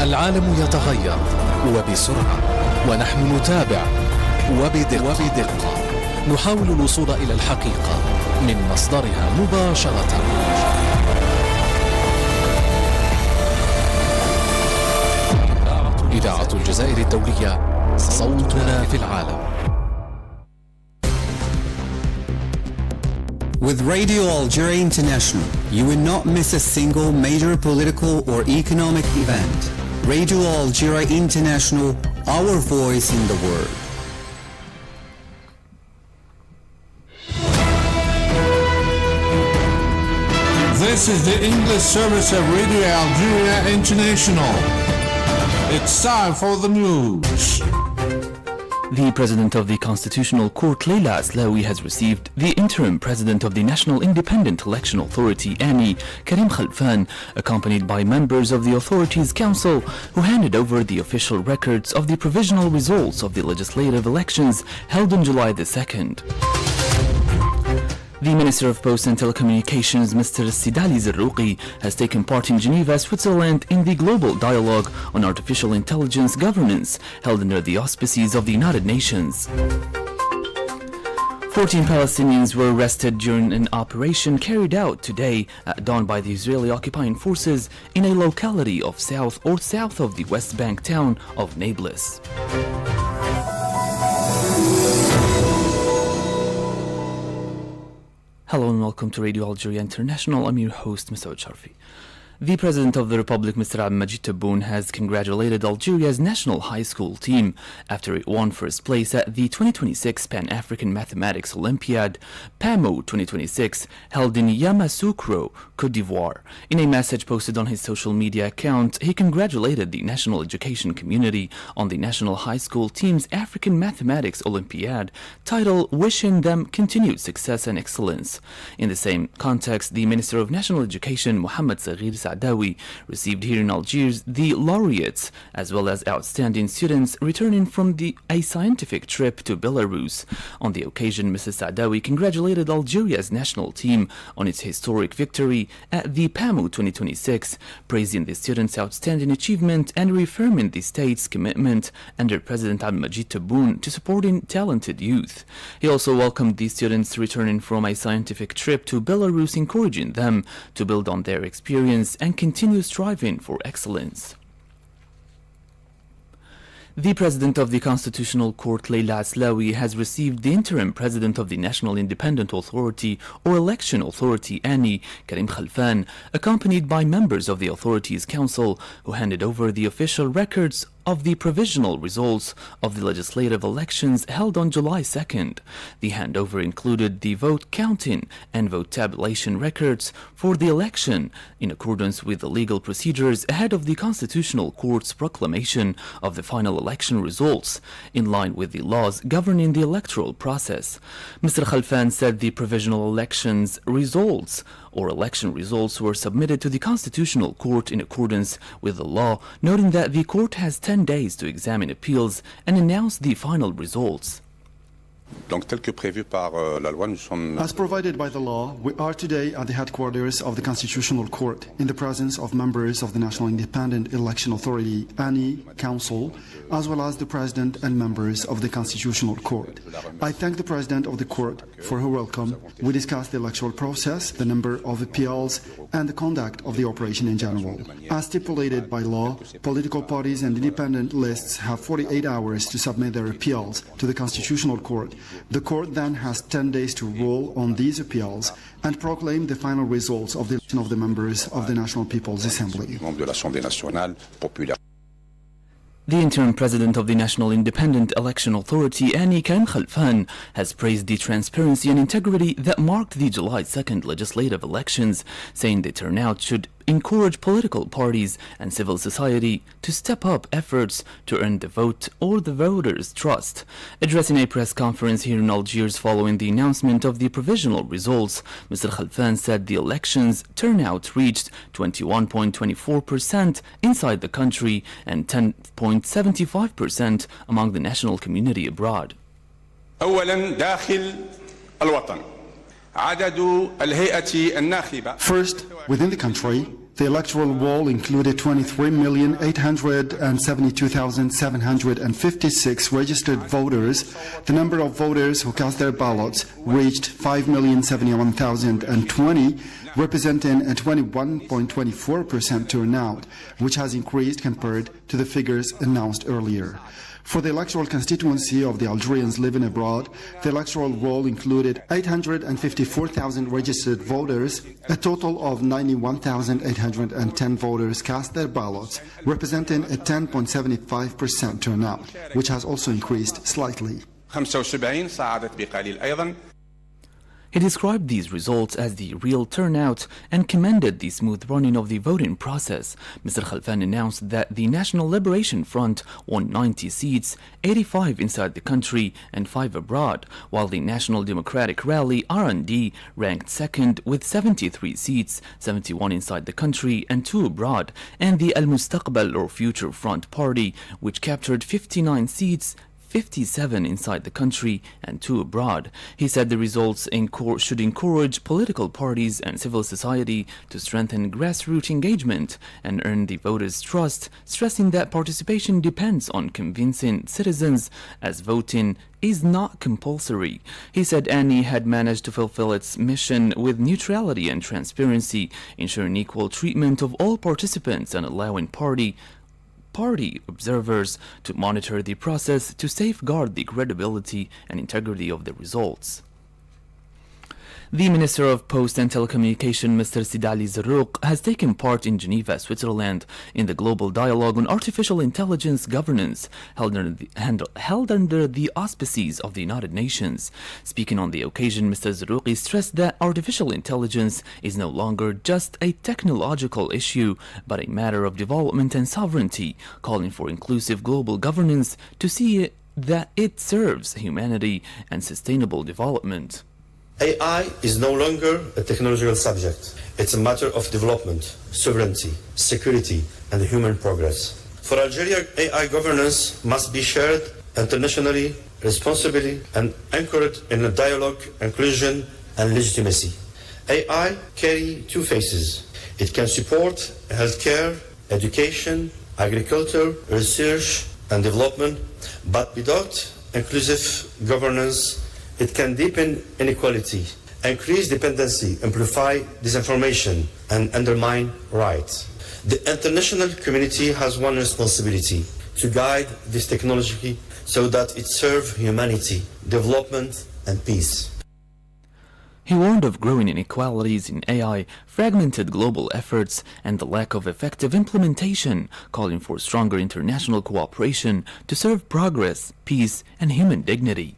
العالم يتغير وبسرعة، ونحن نتابع وبدقة نحاول الوصول إلى الحقيقة من مصدرها مباشرة. إذاعة الجزائر الدولية، صوتنا في العالم. With Radio Algeria International, you will not miss a single major political or economic event. Radio Algeria International, our voice in the world. This is the English service of Radio Algeria International. It's time for the news. The President of the Constitutional Court, Leila Aslawi, has received the interim President of the National Independent Election Authority, ANI, Karim Khalfan, accompanied by members of the authority's council, who handed over the official records of the provisional results of the legislative elections held on July the 2nd. The Minister of Posts and Telecommunications, Mr. Sidali Zarrouqi, has taken part in Geneva, Switzerland, in the Global Dialogue on Artificial Intelligence Governance, held under the auspices of the United Nations. 14 Palestinians were arrested during an operation carried out today at dawn by the Israeli occupying forces in a locality of south of the West Bank town of Nablus. Hello and welcome to Radio Algeria International. I'm your host, Mr. Sharfi. The President of the Republic, Mr. Abdelmajid Tebboune, has congratulated Algeria's national high school team after it won first place at the 2026 Pan-African Mathematics Olympiad, PAMO 2026, held in Yamoussoukro, Côte d'Ivoire. In a message posted on his social media account, he congratulated the national education community on the national high school team's African Mathematics Olympiad title, wishing them continued success and excellence. In the same context, the Minister of National Education, Mohamed Saghir Saadawi, received here in Algiers the laureates as well as outstanding students returning from a scientific trip to Belarus. On the occasion, Mrs. Saadawi congratulated Algeria's national team on its historic victory at the PAMO 2026, praising the students' outstanding achievement and reaffirming the state's commitment under President Abdelmajid Tebboune to supporting talented youth. He also welcomed the students returning from a scientific trip to Belarus, encouraging them to build on their experience and continue striving for excellence. The President of the Constitutional Court, Leila Aslawi, has received the interim President of the National Independent Authority or Election Authority, ANI, Karim Khalfan, accompanied by members of the authority's council, who handed over the official records of the provisional results of the legislative elections held on July 2nd. The handover included the vote counting and vote tabulation records for the election in accordance with the legal procedures ahead of the Constitutional Court's proclamation of the final election results, in line with the laws governing the electoral process. Mr. Khalfan said the provisional election results were submitted to the Constitutional Court in accordance with the law, noting that the court has 10 days to examine appeals and announce the final results. As provided by the law, we are today at the headquarters of the Constitutional Court in the presence of members of the National Independent Election Authority, ANI, Council, as well as the President and members of the Constitutional Court. I thank the President of the Court for her welcome. We discussed the electoral process, the number of appeals, and the conduct of the operation in general. As stipulated by law, political parties and independent lists have 48 hours to submit their appeals to the Constitutional Court. The court then has 10 days to rule on these appeals and proclaim the final results of the election of the members of the National People's Assembly. The interim President of the National Independent Election Authority, ANI, Karim Khalfan, has praised the transparency and integrity that marked the July 2nd legislative elections, saying the turnout should encourage political parties and civil society to step up efforts to earn the vote or the voters' trust. Addressing a press conference here in Algiers following the announcement of the provisional results, Mr. Khalfan said the elections turnout reached 21.24% inside the country and 10.75% among the national community abroad. أولاً داخل الوطن. First, within the country, The electoral roll included 23,872,756 registered voters. The number of voters who cast their ballots reached 5,071,020, representing a 21.24% turnout, which has increased compared to the figures announced earlier. For the electoral constituency of the Algerians living abroad, the electoral roll included 854,000 registered voters. A total of 91,810 voters cast their ballots, representing a 10.75% turnout, which has also increased slightly. 75 صعدت بقليل أيضا. He described these results as the real turnout and commended the smooth running of the voting process. Mr. Khalfan announced that the National Liberation Front won 90 seats, 85 inside the country and 5 abroad, while the National Democratic Rally (RND) ranked second with 73 seats, 71 inside the country and 2 abroad, and the Al Mustaqbal or Future Front Party, which captured 59 seats, 57 inside the country and 2 abroad. He said the results should encourage political parties and civil society to strengthen grassroots engagement and earn the voters' trust, stressing that participation depends on convincing citizens as voting is not compulsory. He said ANI had managed to fulfill its mission with neutrality and transparency, ensuring equal treatment of all participants and allowing party observers to monitor the process to safeguard the credibility and integrity of the results. The Minister of Post and Telecommunication, Mr. Sidali Zarruq, has taken part in Geneva, Switzerland, in the Global Dialogue on Artificial Intelligence Governance, held under the auspices of the United Nations. Speaking on the occasion, Mr. Zarruq stressed that artificial intelligence is no longer just a technological issue, but a matter of development and sovereignty, calling for inclusive global governance to see that it serves humanity and sustainable development. AI is no longer a technological subject. It's a matter of development, sovereignty, security, and human progress. For Algeria, AI governance must be shared internationally, responsibly, and anchored in a dialogue, inclusion, and legitimacy. AI carries 2 faces. It can support healthcare, education, agriculture, research, and development, but without inclusive governance, it can deepen inequality, increase dependency, amplify disinformation, and undermine rights. The international community has one responsibility: to guide this technology so that it serves humanity, development, and peace. He warned of growing inequalities in AI, fragmented global efforts, and the lack of effective implementation, calling for stronger international cooperation to serve progress, peace, and human dignity.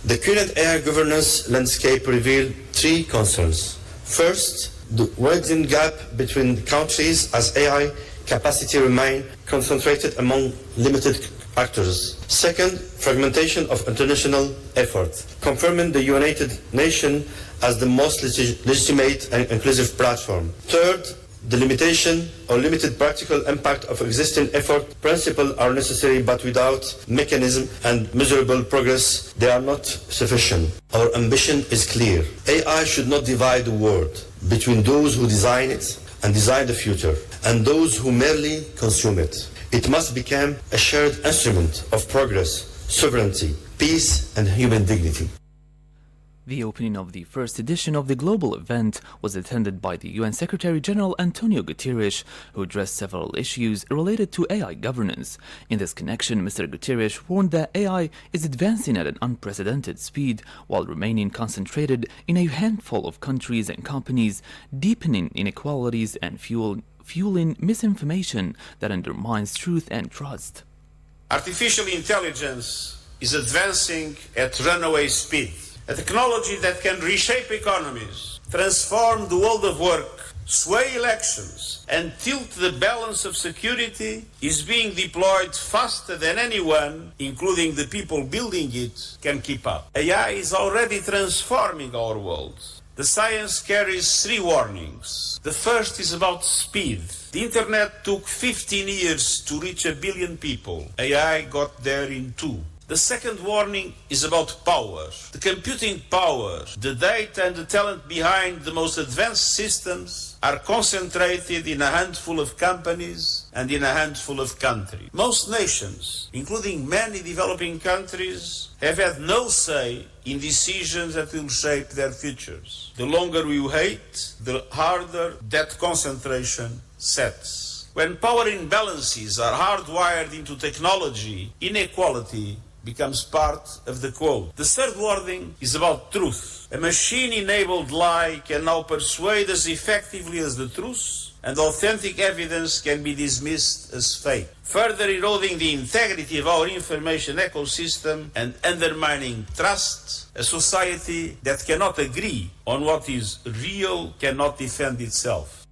The current AI governance landscape revealed 3 concerns. First, the widening gap between countries as AI capacity remains concentrated among limited actors. Second, fragmentation of international effort, confirming the United Nations as the most legitimate and inclusive platform. Third, the limitation or limited practical impact of existing effort. Principles are necessary, but without mechanism and measurable progress, they are not sufficient. Our ambition is clear. AI should not divide the world between those who design it and design the future, and those who merely consume it. It must become a shared instrument of progress, sovereignty, peace, and human dignity. The opening of the first edition of the global event was attended by the UN Secretary-General Antonio Guterres, who addressed several issues related to AI governance. In this connection, Mr. Guterres warned that AI is advancing at an unprecedented speed while remaining concentrated in a handful of countries and companies, deepening inequalities and fueling misinformation that undermines truth and trust. Artificial intelligence is advancing at runaway speed. A technology that can reshape economies, transform the world of work, sway elections, and tilt the balance of security is being deployed faster than anyone, including the people building it, can keep up. AI is already transforming our world. The science carries 3 warnings. The first is about speed. The internet took 15 years to reach 1 billion people. AI got there in 2. The second warning is about power. The computing power, the data and the talent behind the most advanced systems are concentrated in a handful of companies and in a handful of countries. Most nations, including many developing countries, have had no say in decisions that will shape their futures. The longer we wait, the harder that concentration sets. When power imbalances are hardwired into technology, inequality becomes part of the code. The third warning is about truth. A machine-enabled lie can now persuade as effectively as the truth, and authentic evidence can be dismissed as fake, further eroding the integrity of our information ecosystem and undermining trust. A society that cannot agree on what is real cannot defend itself.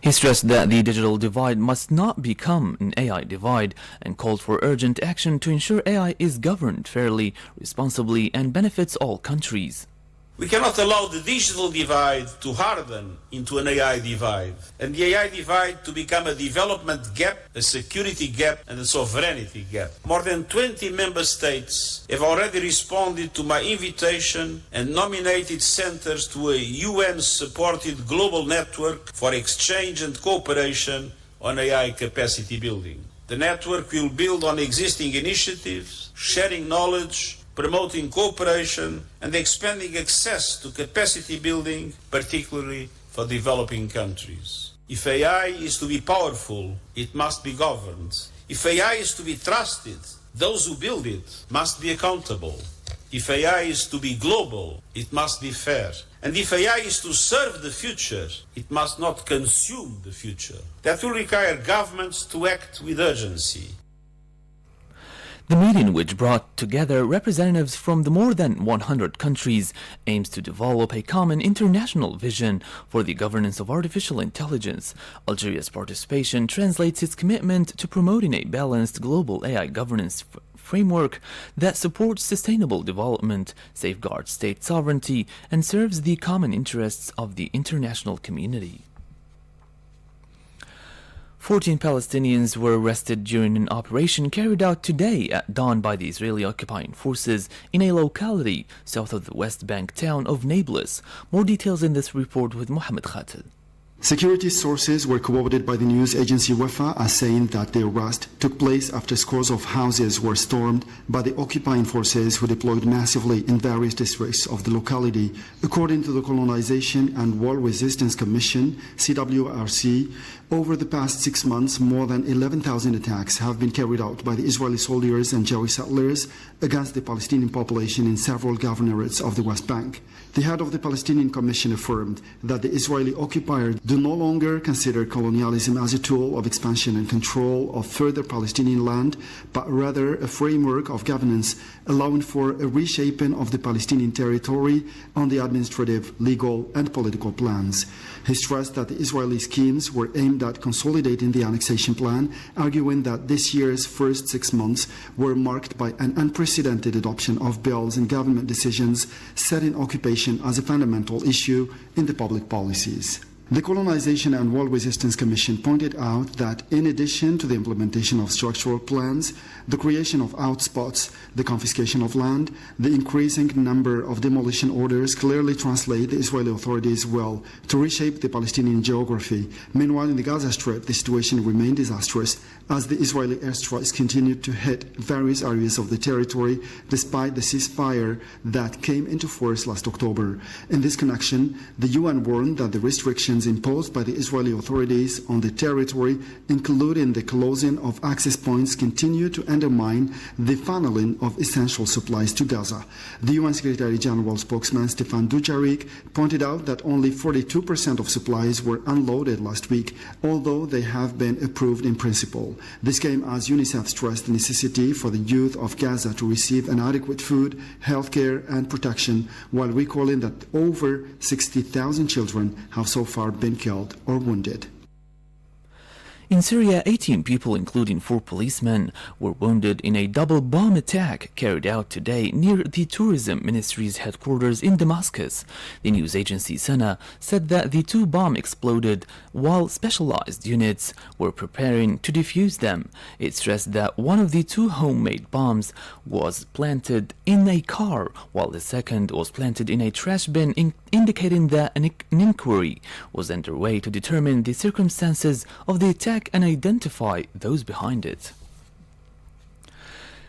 He stressed that the digital divide must not become an AI divide and called for urgent action to ensure AI is governed fairly, responsibly, and benefits all countries. We cannot allow the digital divide to harden into an AI divide, and the AI divide to become a development gap, a security gap, and a sovereignty gap. More than 20 member states have already responded to my invitation and nominated centers to a UN-supported global network for exchange and cooperation on AI capacity building. The network will build on existing initiatives, sharing knowledge, promoting cooperation and expanding access to capacity building, particularly for developing countries. If AI is to be powerful, it must be governed. If AI is to be trusted, those who build it must be accountable. If AI is to be global, it must be fair. And if AI is to serve the future, it must not consume the future. That will require governments to act with urgency. The meeting, which brought together representatives from the more than 100 countries, aims to develop a common international vision for the governance of artificial intelligence. Algeria's participation translates its commitment to promoting a balanced global AI governance framework that supports sustainable development, safeguards state sovereignty, and serves the common interests of the international community. 14 Palestinians were arrested during an operation carried out today at dawn by the Israeli occupying forces in a locality south of the West Bank town of Nablus. More details in this report with Mohammed Khatel. Security sources were quoted by the news agency Wafa as saying that the arrest took place after scores of houses were stormed by the occupying forces who deployed massively in various districts of the locality. According to the Colonization and War Resistance Commission, CWRC, over the past 6 months, more than 11,000 attacks have been carried out by the Israeli soldiers and Jewish settlers against the Palestinian population in several governorates of the West Bank. The head of the Palestinian Commission affirmed that the Israeli occupiers do no longer consider colonialism as a tool of expansion and control of further Palestinian land, but rather a framework of governance allowing for a reshaping of the Palestinian territory on the administrative, legal, and political plans. He stressed that the Israeli schemes were aimed at consolidating the annexation plan, arguing that this year's first 6 months were marked by an unprecedented adoption of bills and government decisions setting occupation as a fundamental issue in the public policies. The Colonization and War Resistance Commission pointed out that in addition to the implementation of structural plans, the creation of outspots, the confiscation of land, the increasing number of demolition orders clearly translate the Israeli authorities' will to reshape the Palestinian geography. Meanwhile, in the Gaza Strip, the situation remained disastrous as the Israeli airstrikes continued to hit various areas of the territory despite the ceasefire that came into force last October. In this connection, the UN warned that the restrictions imposed by the Israeli authorities on the territory, including the closing of access points, continue to undermine the funneling of essential supplies to Gaza. The UN Secretary General spokesman Stefan Dujarric pointed out that only 42% of supplies were unloaded last week, although they have been approved in principle. This came as UNICEF stressed the necessity for the youth of Gaza to receive an adequate food, healthcare, and protection, while recalling that over 60,000 children have so far been killed or wounded. In Syria, 18 people, including 4 policemen, were wounded in a double bomb attack carried out today near the Tourism Ministry's headquarters in Damascus. The news agency Sana said that the 2 bombs exploded while specialized units were preparing to defuse them. It stressed that one of the 2 homemade bombs was planted in a car, while the second was planted in a trash bin, indicating that an inquiry was underway to determine the circumstances of the attack and identify those behind it.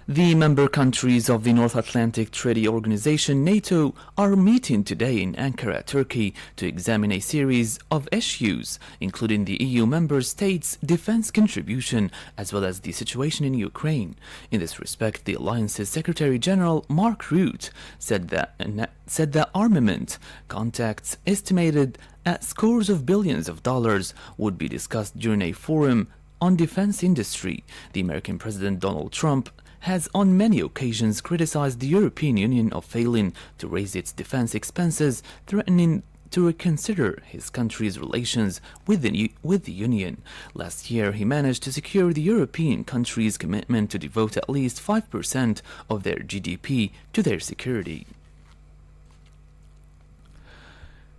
The member countries of the North Atlantic Treaty Organization, NATO, are meeting today in Ankara, Turkey, to examine a series of issues, including the EU member states' defense contribution, as well as the situation in Ukraine. In this respect, the alliance's Secretary General Mark Rutte said that armament contacts estimated at scores of billions of dollars would be discussed during a forum on defense industry. The American President Donald Trump has on many occasions criticized the European Union of failing to raise its defense expenses, threatening to reconsider his country's relations with the Union. Last year, he managed to secure the European countries' commitment to devote at least 5% of their GDP to their security.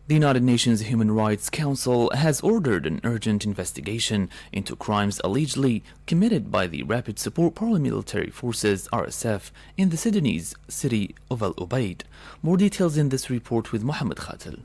The United Nations Human Rights Council has ordered an urgent investigation into crimes allegedly committed by the Rapid Support Paramilitary Forces (RSF) in the Sudanese city of Al Ubaid. More details in this report with Mohammed Khatel.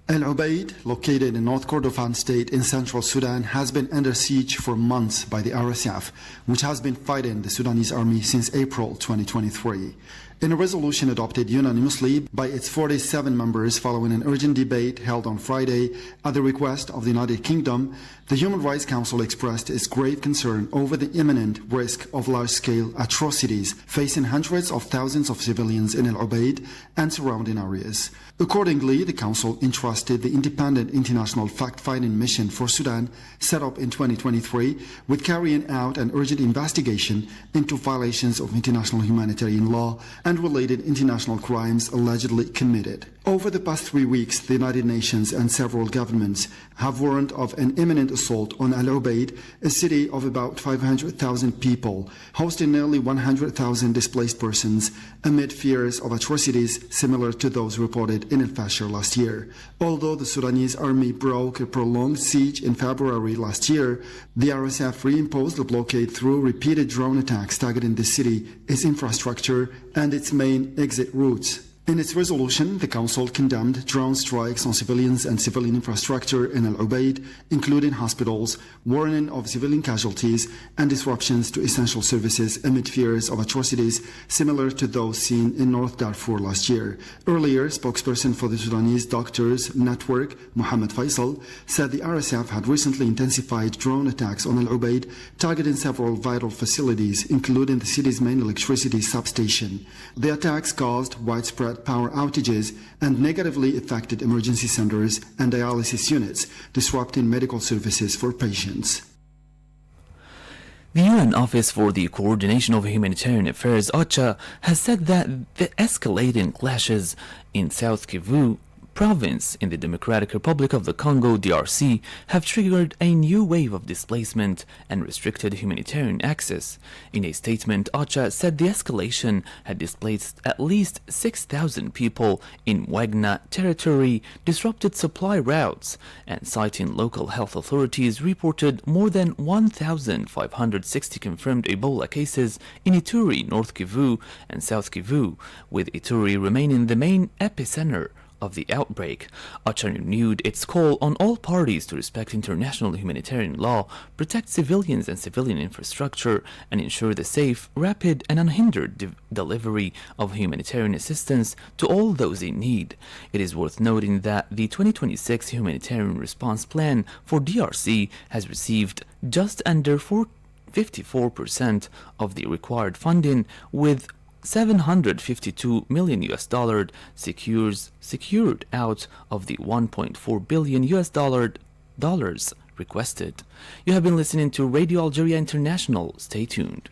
Al Ubaid, located in North Kordofan state in central Sudan, has been under siege for months by the RSF, which has been fighting the Sudanese army since April 2023. In a resolution adopted unanimously by its 47 members following an urgent debate held on Friday at the request of the United Kingdom, the Human Rights Council expressed its grave concern over the imminent risk of large-scale atrocities facing hundreds of thousands of civilians in Al Ubaid and surrounding areas. Accordingly, the Council entrusted the independent international fact-finding mission for Sudan, set up in 2023, with carrying out an urgent investigation into violations of international humanitarian law and related international crimes allegedly committed. Over the past 3 weeks, the United Nations and several governments have warned of an imminent assault on Al Ubaid, a city of about 500,000 people, hosting nearly 100,000 displaced persons, amid fears of atrocities similar to those reported in Al-Fashir last year. Although the Sudanese army broke a prolonged siege in February last year, the RSF reimposed a blockade through repeated drone attacks targeting the city, its infrastructure, and its main exit routes. In its resolution, the Council condemned drone strikes on civilians and civilian infrastructure in Al Ubaid, including hospitals, warning of civilian casualties and disruptions to essential services amid fears of atrocities similar to those seen in North Darfur last year. Earlier, spokesperson for the Sudanese Doctors Network, Mohammed Faisal, said the RSF had recently intensified drone attacks on Al Ubaid, targeting several vital facilities, including the city's main electricity substation. The attacks caused widespread power outages and negatively affected emergency centers and dialysis units, disrupting medical services for patients. The UN Office for the Coordination of Humanitarian Affairs, OCHA, has said that the escalating clashes in South Kivu province in the Democratic Republic of the Congo, DRC, have triggered a new wave of displacement and restricted humanitarian access. In a statement, OCHA said the escalation had displaced at least 6,000 people in Wagna territory, disrupted supply routes, and citing local health authorities, reported more than 1,560 confirmed Ebola cases in Ituri, North Kivu, and South Kivu, with Ituri remaining the main epicenter of the outbreak. OCHA renewed its call on all parties to respect international humanitarian law, protect civilians and civilian infrastructure, and ensure the safe, rapid, and unhindered delivery of humanitarian assistance to all those in need. It is worth noting that the 2026 Humanitarian Response Plan for DRC has received just under 54% of the required funding, with $752 million secured out of the $1.4 billion requested. You have been listening to Radio Algeria International. Stay tuned.